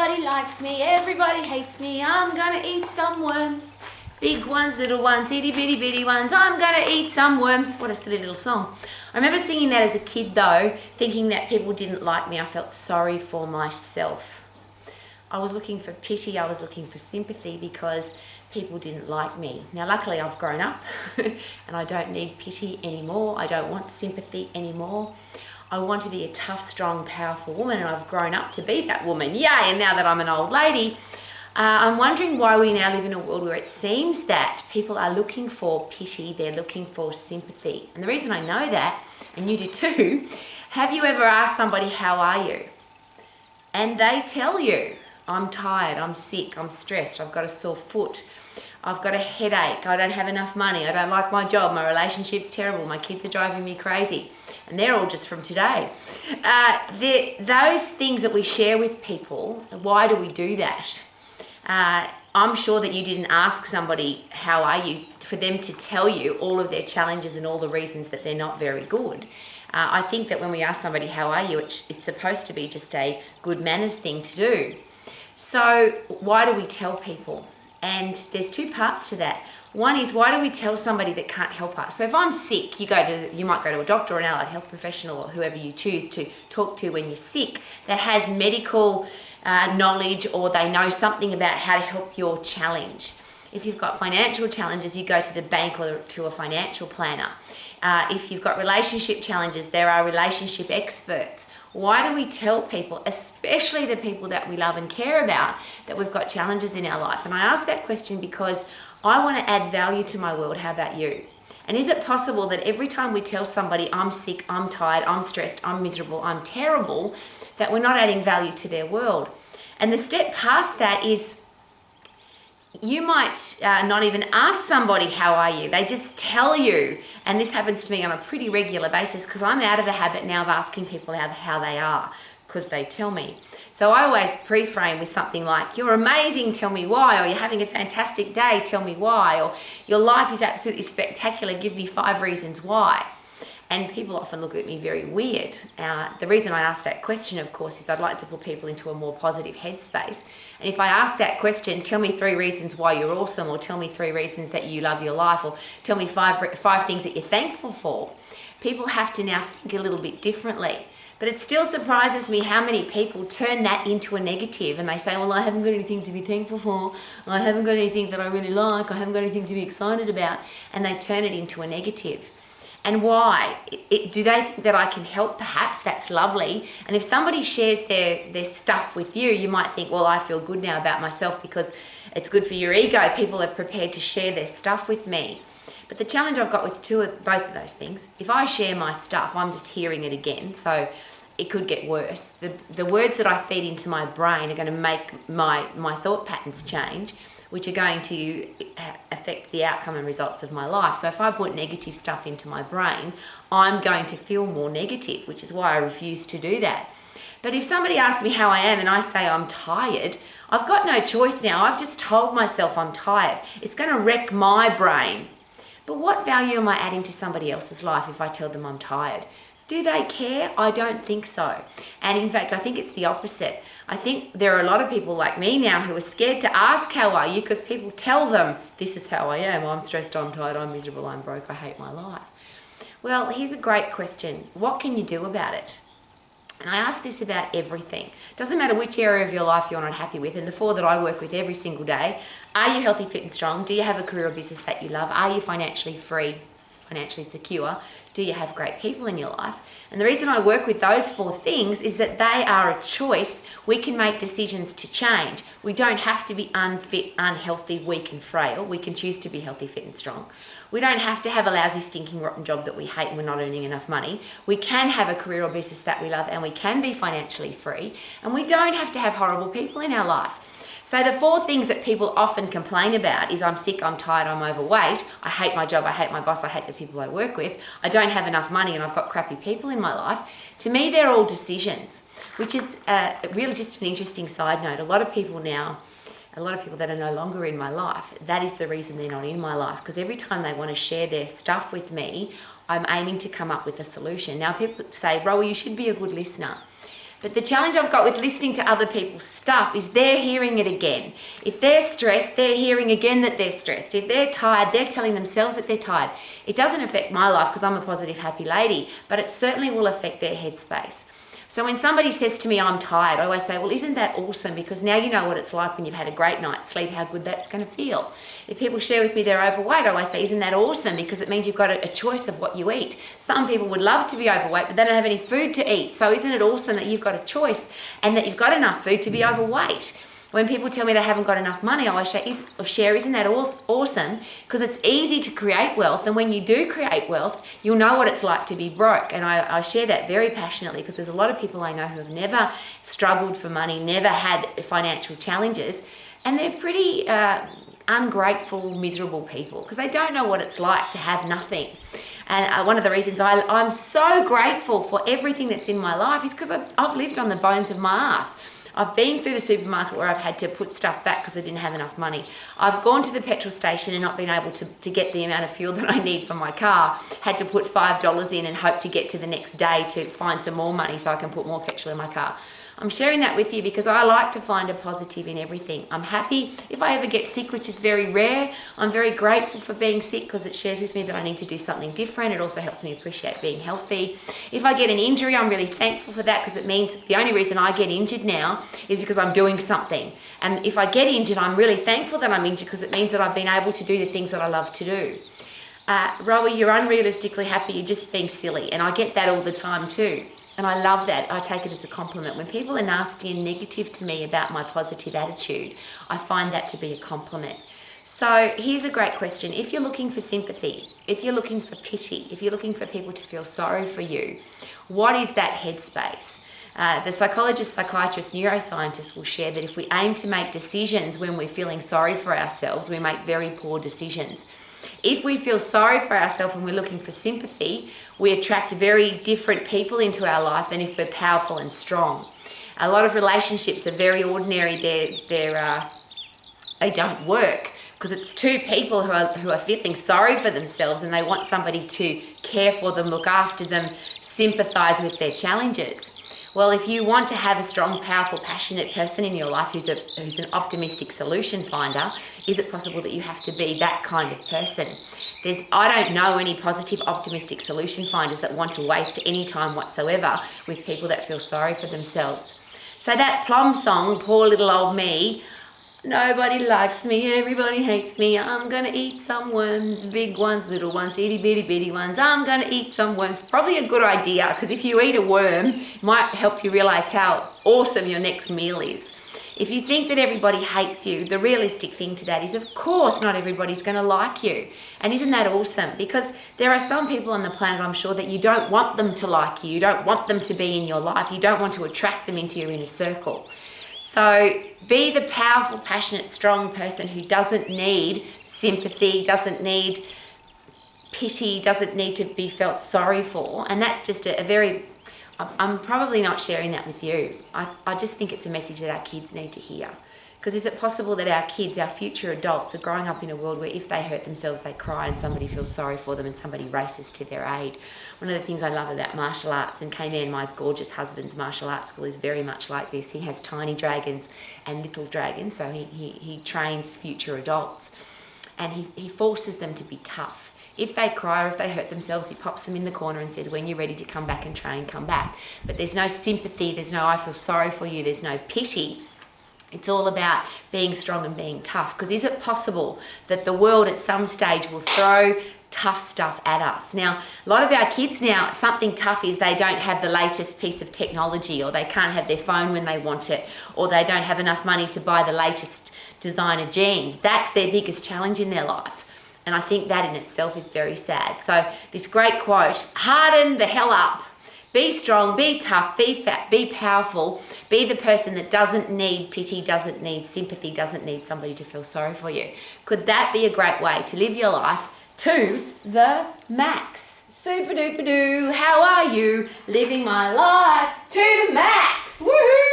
Everybody likes me, everybody hates me. I'm gonna eat some worms. Big ones, little ones, itty bitty bitty ones. I'm gonna eat some worms. What a silly little song. I remember singing that as a kid though, thinking that people didn't like me. I felt sorry for myself. I was looking for pity, I was looking for sympathy because people didn't like me. Now luckily I've grown up and I don't need pity anymore. I don't want sympathy anymore. I want to be a tough, strong, powerful woman, and I've grown up to be that woman. Yay! And now that I'm an old lady, I'm wondering why we now live in a world where it seems that people are looking for pity, they're looking for sympathy. And the reason I know that, and you do too, have you ever asked somebody, how are you? And they tell you, I'm tired, I'm sick, I'm stressed, I've got a sore foot, I've got a headache, I don't have enough money, I don't like my job, my relationship's terrible, my kids are driving me crazy. And they're all just from today. Those things that we share with people, why do we do that? I'm sure that you didn't ask somebody, how are you, for them to tell you all of their challenges and all the reasons that they're not very good. I think that when we ask somebody, how are you, it's supposed to be just a good manners thing to do. So why do we tell people? And there's two parts to that. One is, why do we tell somebody that can't help us? So if I'm sick, you might go to a doctor or an allied health professional or whoever you choose to talk to when you're sick that has medical knowledge, or they know something about how to help your challenge. If you've got financial challenges, you go to the bank or to a financial planner. If you've got relationship challenges, there are relationship experts. Why do we tell people, especially the people that we love and care about, that we've got challenges in our life? And I ask that question because I want to add value to my world. How about you? And is it possible that every time we tell somebody, I'm sick, I'm tired, I'm stressed, I'm miserable, I'm terrible, that we're not adding value to their world? And the step past that is, you might not even ask somebody, how are you? They just tell you. And this happens to me on a pretty regular basis because I'm out of the habit now of asking people how they are, because they tell me. So I always pre-frame with something like, you're amazing, tell me why, or you're having a fantastic day, tell me why, or your life is absolutely spectacular, give me 5 reasons why. And people often look at me very weird. The reason I ask that question, of course, is I'd like to put people into a more positive headspace. And if I ask that question, tell me 3 reasons why you're awesome, or tell me 3 reasons that you love your life, or tell me 5 things that you're thankful for, people have to now think a little bit differently. But it still surprises me how many people turn that into a negative, and they say, well, I haven't got anything to be thankful for, I haven't got anything that I really like, I haven't got anything to be excited about, and they turn it into a negative. And why? Do they think that I can help? Perhaps that's lovely. And if somebody shares their stuff with you, you might think, well, I feel good now about myself because it's good for your ego. People are prepared to share their stuff with me. But the challenge I've got with both of those things, if I share my stuff, I'm just hearing it again. So it could get worse. The words that I feed into my brain are going to make my thought patterns change, which are going to affect the outcome and results of my life. So if I put negative stuff into my brain, I'm going to feel more negative, which is why I refuse to do that. But if somebody asks me how I am and I say I'm tired, I've got no choice now. I've just told myself I'm tired. It's going to wreck my brain. But what value am I adding to somebody else's life if I tell them I'm tired? Do they care? I don't think so. And in fact, I think it's the opposite. I think there are a lot of people like me now who are scared to ask, how are you? Because people tell them, this is how I am. I'm stressed, I'm tired, I'm miserable, I'm broke, I hate my life. Well, here's a great question. What can you do about it? And I ask this about everything. Doesn't matter which area of your life you're not happy with. And the 4 that I work with every single day, are you healthy, fit and strong? Do you have a career or business that you love? Are you financially free, financially secure? Do you have great people in your life? And the reason I work with those 4 things is that they are a choice. We can make decisions to change. We don't have to be unfit, unhealthy, weak and frail. We can choose to be healthy, fit and strong. We don't have to have a lousy, stinking, rotten job that we hate and we're not earning enough money. We can have a career or business that we love, and we can be financially free. And we don't have to have horrible people in our life. So the 4 things that people often complain about is, I'm sick, I'm tired, I'm overweight, I hate my job, I hate my boss, I hate the people I work with, I don't have enough money and I've got crappy people in my life. To me, they're all decisions, which is really just an interesting side note. A lot of people that are no longer in my life, that is the reason they're not in my life, because every time they want to share their stuff with me, I'm aiming to come up with a solution. Now people say, Rowie, you should be a good listener. But the challenge I've got with listening to other people's stuff is they're hearing it again. If they're stressed, they're hearing again that they're stressed. If they're tired, they're telling themselves that they're tired. It doesn't affect my life because I'm a positive, happy lady, but it certainly will affect their headspace. So when somebody says to me, I'm tired, I always say, well, isn't that awesome? Because now you know what it's like when you've had a great night's sleep, how good that's going to feel. If people share with me they're overweight, I always say, isn't that awesome? Because it means you've got a choice of what you eat. Some people would love to be overweight, but they don't have any food to eat. So isn't it awesome that you've got a choice and that you've got enough food to be overweight? When people tell me they haven't got enough money, I always share, isn't that awesome? Because it's easy to create wealth. And when you do create wealth, you'll know what it's like to be broke. And I share that very passionately because there's a lot of people I know who have never struggled for money, never had financial challenges. And they're pretty ungrateful, miserable people because they don't know what it's like to have nothing. And one of the reasons I'm so grateful for everything that's in my life is because I've lived on the bones of my ass. I've been through the supermarket where I've had to put stuff back because I didn't have enough money. I've gone to the petrol station and not been able to get the amount of fuel that I need for my car. Had to put $5 in and hope to get to the next day to find some more money so I can put more petrol in my car. I'm sharing that with you because I like to find a positive in everything. I'm happy if I ever get sick, which is very rare. I'm very grateful for being sick because it shares with me that I need to do something different. It also helps me appreciate being healthy. If I get an injury, I'm really thankful for that because it means the only reason I get injured now is because I'm doing something. And if I get injured, I'm really thankful that I'm injured because it means that I've been able to do the things that I love to do. Rowie, you're unrealistically happy. You're just being silly. And I get that all the time too. And I love that. I take it as a compliment. When people are nasty and negative to me about my positive attitude, I find that to be a compliment. So here's a great question. If you're looking for sympathy, if you're looking for pity, if you're looking for people to feel sorry for you, what is that headspace? The psychologists, psychiatrists, neuroscientists will share that if we aim to make decisions when we're feeling sorry for ourselves, we make very poor decisions. If we feel sorry for ourselves and we're looking for sympathy, we attract very different people into our life than if we're powerful and strong. A lot of relationships are very ordinary. They don't work because it's two people who are feeling sorry for themselves and they want somebody to care for them, look after them, sympathize with their challenges. Well, if you want to have a strong, powerful, passionate person in your life who's an optimistic solution finder, is it possible that you have to be that kind of person? I don't know any positive, optimistic solution finders that want to waste any time whatsoever with people that feel sorry for themselves. So that Plum song, Poor Little Old Me, nobody likes me, everybody hates me, I'm gonna eat some worms, big ones, little ones, itty bitty bitty ones, I'm gonna eat some worms. Probably a good idea, because if you eat a worm, it might help you realize how awesome your next meal is. If you think that everybody hates you, the realistic thing to that is, of course, not everybody's gonna like you. And isn't that awesome? Because there are some people on the planet, I'm sure, that you don't want them to like you, you don't want them to be in your life, you don't want to attract them into your inner circle. So be the powerful, passionate, strong person who doesn't need sympathy, doesn't need pity, doesn't need to be felt sorry for. And that's just I'm probably not sharing that with you. I just think it's a message that our kids need to hear. Because is it possible that our kids, our future adults, are growing up in a world where if they hurt themselves, they cry and somebody feels sorry for them and somebody races to their aid? One of the things I love about martial arts, and K-Man, my gorgeous husband's martial arts school, is very much like this. He has tiny dragons and little dragons, so he trains future adults. And he forces them to be tough. If they cry or if they hurt themselves, he pops them in the corner and says, when you're ready to come back and train, come back. But there's no sympathy, there's no I feel sorry for you, there's no pity. It's all about being strong and being tough. Because is it possible that the world at some stage will throw tough stuff at us? Now, a lot of our kids now, something tough is they don't have the latest piece of technology, or they can't have their phone when they want it, or they don't have enough money to buy the latest designer jeans. That's their biggest challenge in their life. And I think that in itself is very sad. So this great quote, harden the hell up. Be strong, be tough, be fat, be powerful, be the person that doesn't need pity, doesn't need sympathy, doesn't need somebody to feel sorry for you. Could that be a great way to live your life to the max? Super duper doo, how are you? Living my life to the max, woohoo!